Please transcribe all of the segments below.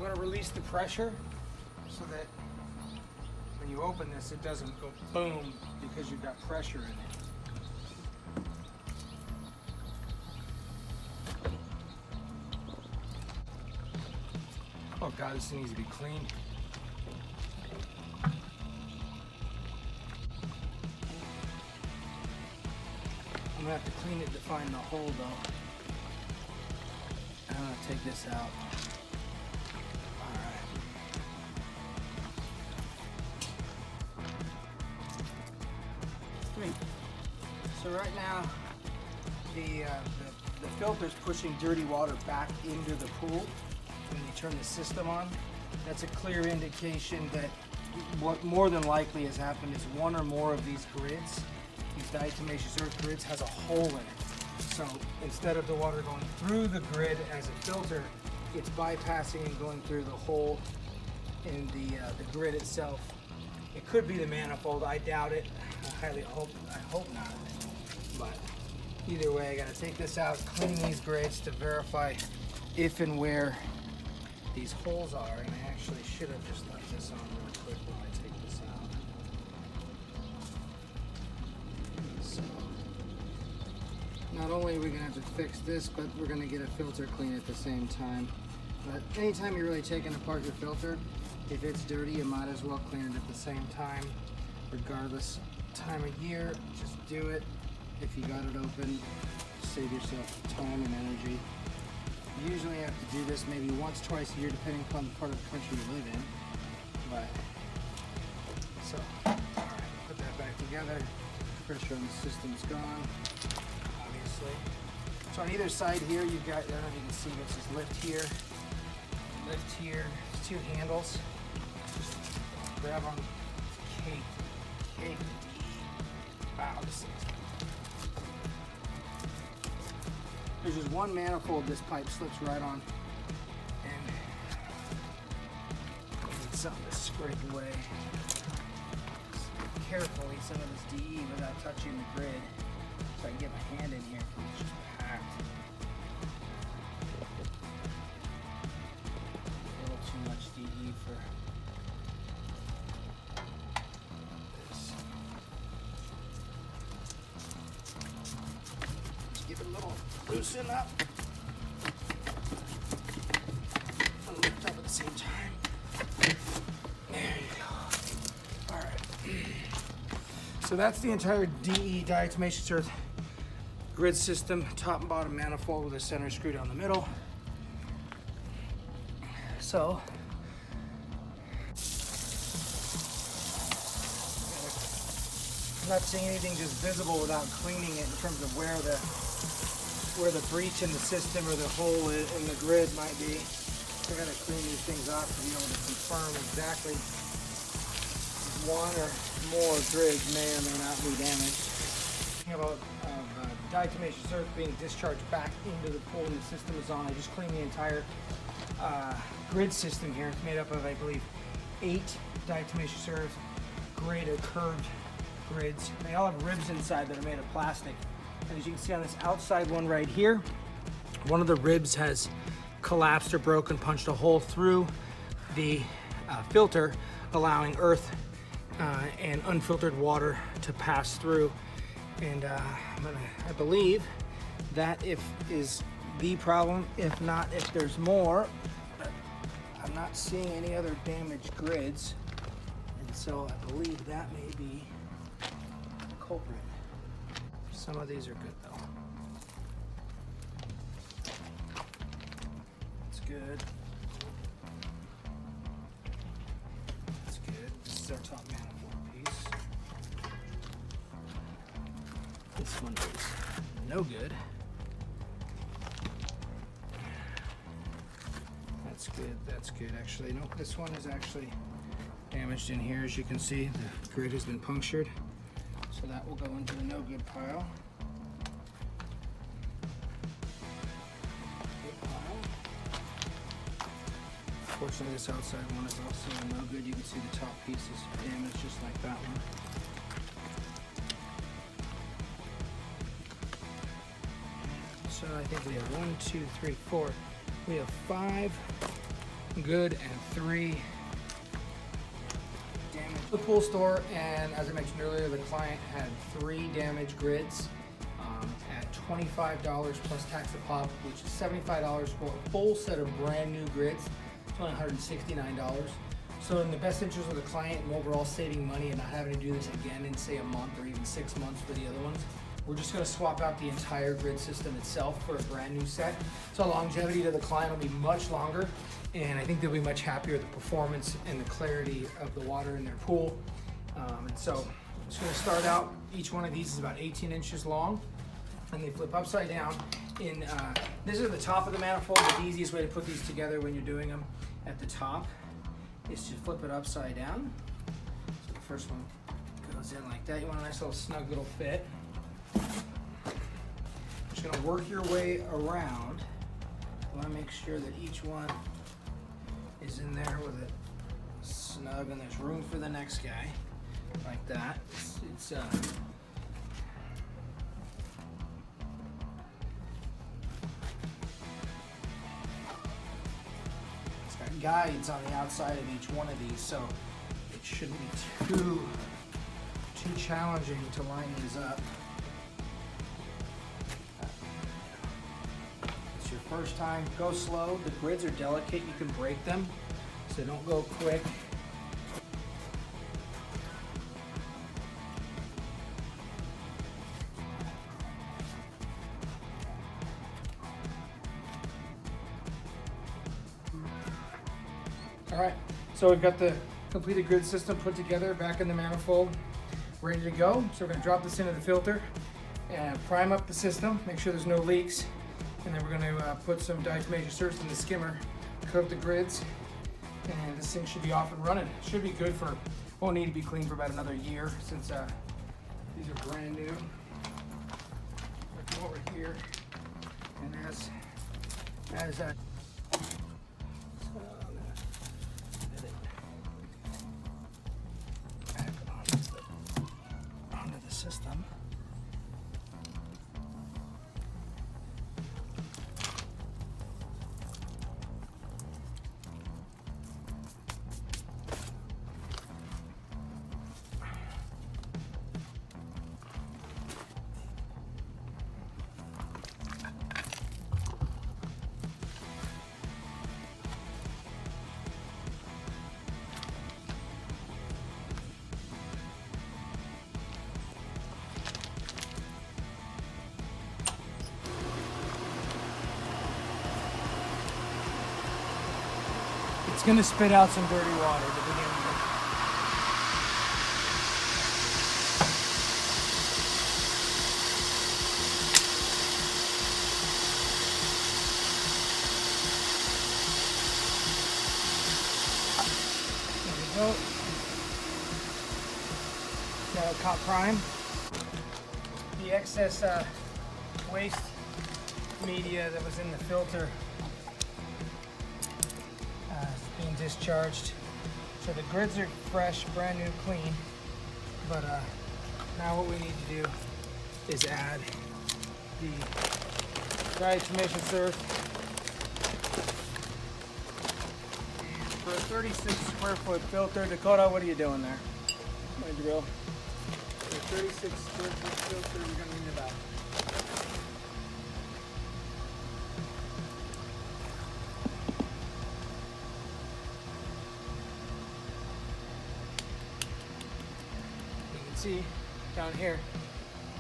You want to release the pressure so that when you open this, it doesn't go boom because you've got pressure in it. Oh God, this thing needs to be cleaned. I'm gonna have to clean it to find the hole though. I'm gonna take this out. Alright. Great. So right now, the filter's pushing dirty water back into the pool when you turn the system on. That's a clear indication that what more than likely has happened is one or more of these grids, these diatomaceous earth grids, has a hole in it. So instead of the water going through the grid as a filter, it's bypassing and going through the hole in the grid itself. It could be the manifold. I doubt it. I hope not. But either way, I gotta take this out, clean these grids to verify if and where these holes are. And I actually should have just left this on real quick while I take this out. So not only are we gonna have to fix this, but we're gonna get a filter clean at the same time. But anytime you're really taking apart your filter, if it's dirty, you might as well clean it at the same time. Regardless time of year, just do it. If you got it open, save yourself time and energy. You usually have to do this maybe once, twice a year, depending upon the part of the country you live in. But, so, all right, put that back together. Pressure on the system's gone, obviously. So on either side here, you've got, I don't know if you can see, but it's just lift here, There's two handles. Just grab them, cake. Wow, this thing's. There's just one manifold this pipe slips right on, and I need something to scrape away. Just carefully some of this DE without touching the grid, so I can get my hand in here because it's just packed. A little too much DE for this. Just give it a little loosen up and lift up at the same time. There you go. All right. So that's the entire DE, diatomaceous earth grid system, top and bottom manifold with a center screw down the middle. So I'm not seeing anything just visible without cleaning it in terms of where the breach in the system or the hole in the grid might be. I gotta clean these things off to be able to confirm exactly one or more grids may or may not be damaged. You have diatomaceous earth being discharged back into the pool and the system is on. I just cleaned the entire grid system here. It's made up of, I believe, 8 diatomaceous earth grid or curved grids. They all have ribs inside that are made of plastic. And as you can see on this outside one right here, one of the ribs has collapsed or broken, punched a hole through the filter, allowing earth and unfiltered water to pass through. And I believe that is the problem. If not, if there's more, I'm not seeing any other damaged grids. And so I believe that may be the culprit. Some of these are good though. That's good. That's good. This is our top manifold piece. This one is no good. That's good. That's good. Actually, no, this one is actually damaged in here. As you can see, the grid has been punctured. So that will go into the no good pile. Good pile. Fortunately, this outside one is also no good. You can see the top piece is damaged just like that one. So I think we have 1, 2, 3, 4. We have 5 good, and 3 damaged. The pool store, and as I mentioned earlier, the client had 3 damaged grids at $25 plus tax a pop, which is $75 for a full set of brand new grids. It's only $169. So in the best interest of the client and overall saving money and not having to do this again in say a month or even 6 months for the other ones, we're just going to swap out the entire grid system itself for a brand new set. So longevity to the client will be much longer, and I think they'll be much happier with the performance and the clarity of the water in their pool. And so I'm just going to start out. Each one of these is about 18 inches long, and they flip upside down. This is the top of the manifold. The easiest way to put these together when you're doing them at the top is to flip it upside down. So the first one goes in like that. You want a nice little snug little fit. Just gonna work your way around. You wanna make sure that each one is in there with it snug and there's room for the next guy, like that. It's got guides on the outside of each one of these, so it shouldn't be too challenging to line these up. It's your first time, go slow. The grids are delicate, you can break them, so don't go quick. All right, so we've got the completed grid system put together back in the manifold, ready to go. So we're gonna drop this into the filter and prime up the system, make sure there's no leaks. And then we're gonna put some diatomaceous surface in the skimmer, coat the grids, and this thing should be off and running. Should be good for, won't need to be cleaned for about another year since these are brand new. Come over here, and as onto the system. It's going to spit out some dirty water to begin with. There we go. Now the top prime. The excess waste media that was in the filter being discharged. So the grids are fresh, brand new, clean. But now what we need to do is add the diatomaceous surf. For a 36 square foot filter, Dakota, what are you doing there? My drill. For a 36 square foot filter, you're going to need about see down here,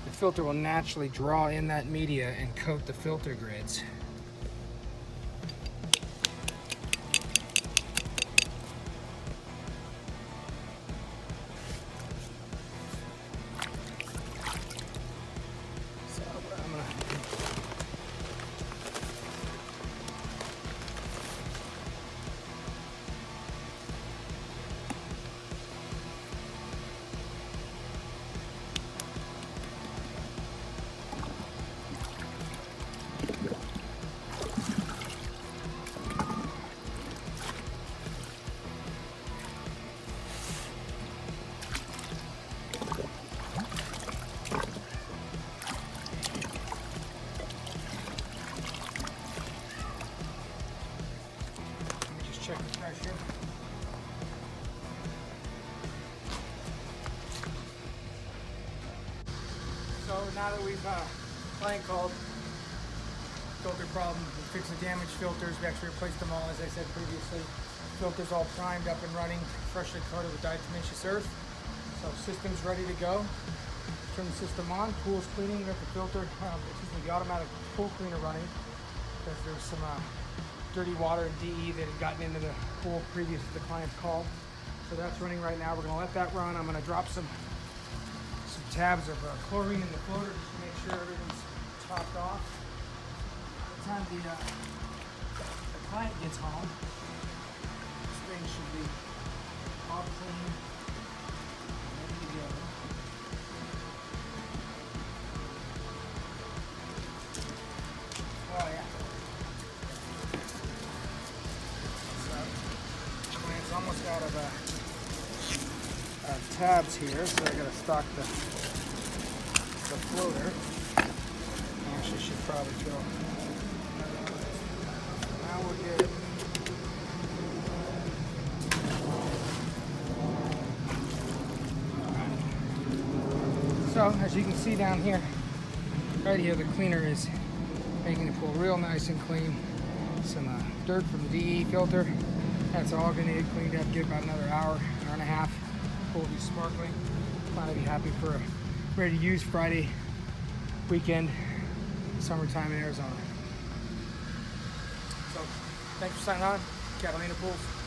the filter will naturally draw in that media and coat the filter grids. So I'm gonna now that we've client called, filter problem, we fixed the damaged filters. We actually replaced them all, as I said previously. Filters all primed, up and running, freshly coated with diatomaceous earth. So system's ready to go. Turn the system on. Pool's cleaning. We got the filter, the automatic pool cleaner running because there's some dirty water and DE that had gotten into the pool previous to the client's call. So that's running right now. We're gonna let that run. I'm gonna drop some tabs of chlorine in the floater just to make sure everything's topped off. By the time the client gets home, this thing should be all clean, ready to go. Oh yeah. So, client's almost out of tabs here, so I gotta stock the floater. Actually, should probably go. Now we're good. Alright. So, as you can see down here, right here, the cleaner is making the pool real nice and clean. Some dirt from the DE filter. That's all gonna get cleaned up. Give about another hour and a half. Pool will be sparkling. Plan to be happy for a ready to use Friday weekend, summertime in Arizona. So, thanks for signing on. Catalina Pools.